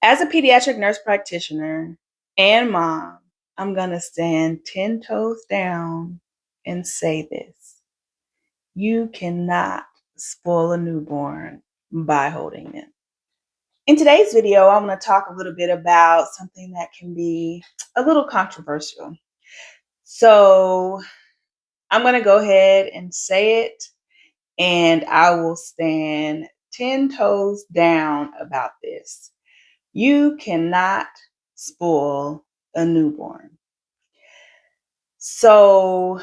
As a pediatric nurse practitioner and mom, I'm going to stand 10 toes down and say this. You cannot spoil a newborn by holding them. In today's video, I want to talk a little bit about something that can be a little controversial. So I'm going to go ahead and say it, and I will stand 10 toes down about this. You cannot spoil a newborn. So,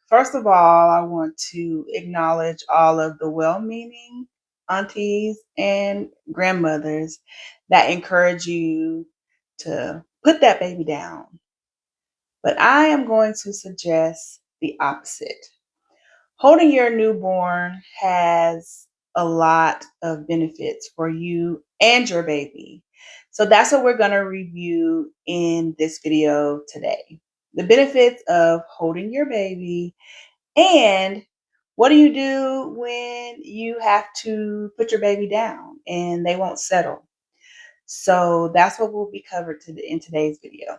first of all, I want to acknowledge all of the well-meaning aunties and grandmothers that encourage you to put that baby down. But I am going to suggest the opposite. Holding your newborn has a lot of benefits for you and your baby. So that's what we're going to review in this video today. The benefits of holding your baby and what do you do when you have to put your baby down and they won't settle. So that's what will be covered in today's video.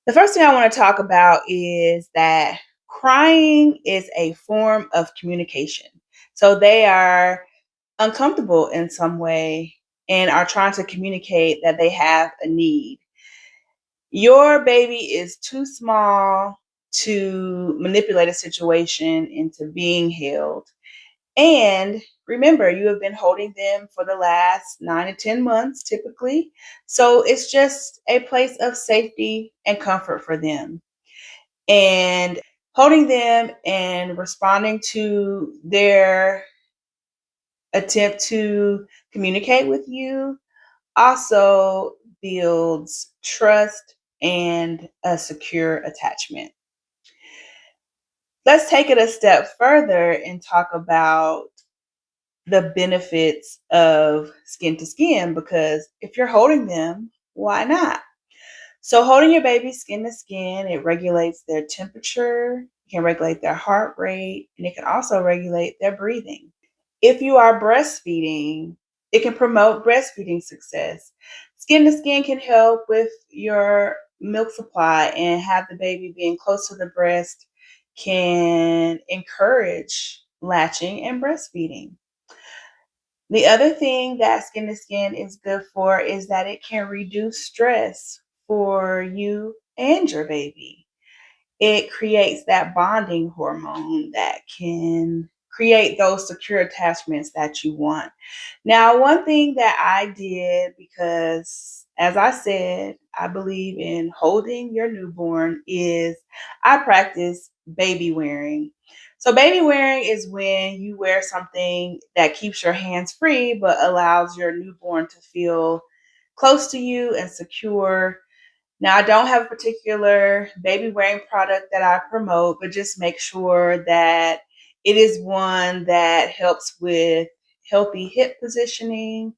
The first thing I want to talk about is that crying is a form of communication. So they are uncomfortable in some way and are trying to communicate that they have a need. Your baby is too small to manipulate a situation into being held. And remember, you have been holding them for the last 9 to 10 months typically. So it's just a place of safety and comfort for them. And holding them and responding to their attempt to communicate with you also builds trust and a secure attachment. Let's take it a step further and talk about the benefits of skin to skin, because if you're holding them, why not? So holding your baby skin to skin, it regulates their temperature, it can regulate their heart rate, and it can also regulate their breathing. If you are breastfeeding, it can promote breastfeeding success. Skin to skin can help with your milk supply, and have the baby being close to the breast can encourage latching and breastfeeding. The other thing that skin to skin is good for is that it can reduce stress for you and your baby. It creates that bonding hormone that can create those secure attachments that you want. Now, one thing that I did, because as I said, I believe in holding your newborn, is I practice baby wearing. So baby wearing is when you wear something that keeps your hands free but allows your newborn to feel close to you and secure. Now, I don't have a particular baby wearing product that I promote, but just make sure that it is one that helps with healthy hip positioning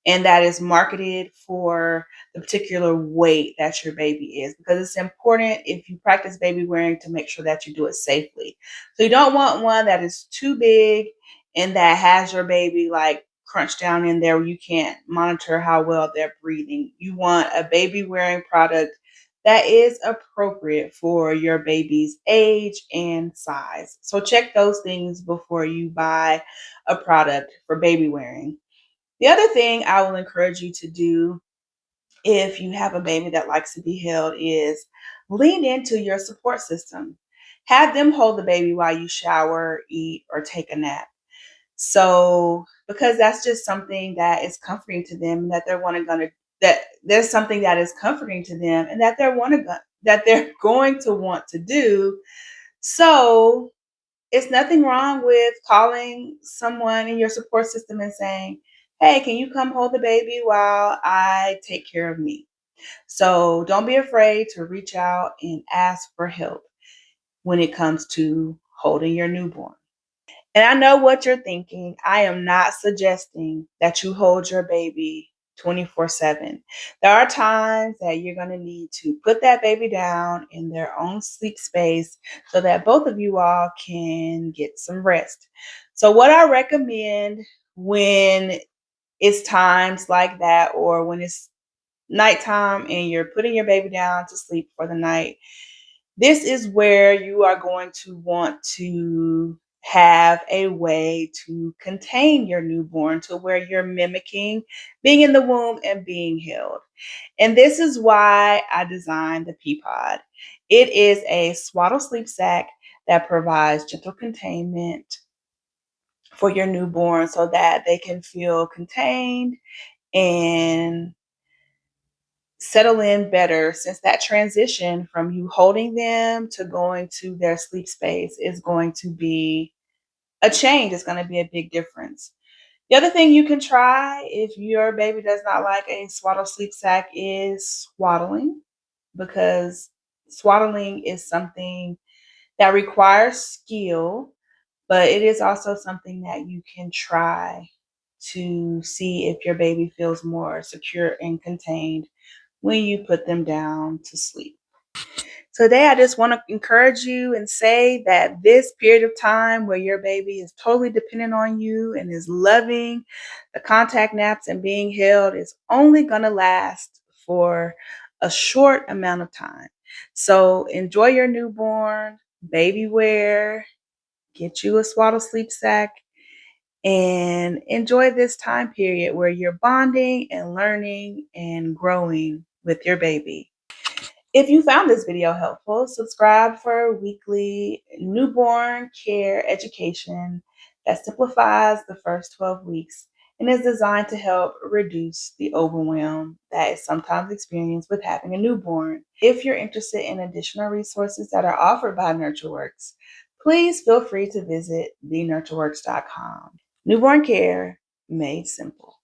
and that is marketed for the particular weight that your baby is, because it's important if you practice baby wearing to make sure that you do it safely. So you don't want one that is too big and that has your baby like crunched down in there where you can't monitor how well they're breathing. You want a baby wearing product that is appropriate for your baby's age and size. So check those things before you buy a product for baby wearing. The other thing I will encourage you to do if you have a baby that likes to be held is lean into your support system. Have them hold the baby while you shower, eat, or take a nap. So, because that's just something that is comforting to them, and that they're gonna that there's something that is comforting to them, and that they're going to want to do. So, it's nothing wrong with calling someone in your support system and saying, "Hey, can you come hold the baby while I take care of me?" So don't be afraid to reach out and ask for help when it comes to holding your newborn. And I know what you're thinking. I am not suggesting that you hold your baby 24/7. There are times that you're going to need to put that baby down in their own sleep space so that both of you all can get some rest. So, what I recommend when it's times like that, or when it's nighttime and you're putting your baby down to sleep for the night, this is where you are going to want to have a way to contain your newborn to where you're mimicking being in the womb and being held. And this is why I designed the Peapod. It is a swaddle sleep sack that provides gentle containment for your newborn so that they can feel contained and settle in better, since that transition from you holding them to going to their sleep space is going to be a change. It's going to be a big difference. The other thing you can try if your baby does not like a swaddle sleep sack is swaddling, because swaddling is something that requires skill, but it is also something that you can try to see if your baby feels more secure and contained when you put them down to sleep. Today, I just want to encourage you and say that this period of time where your baby is totally dependent on you and is loving the contact naps and being held is only going to last for a short amount of time. So enjoy your newborn, baby wear, get you a swaddle sleep sack, and enjoy this time period where you're bonding and learning and growing with your baby. If you found this video helpful, subscribe for weekly newborn care education that simplifies the first 12 weeks and is designed to help reduce the overwhelm that is sometimes experienced with having a newborn. If you're interested in additional resources that are offered by NurtureWorks, please feel free to visit thenurtureworks.com. Newborn care made simple.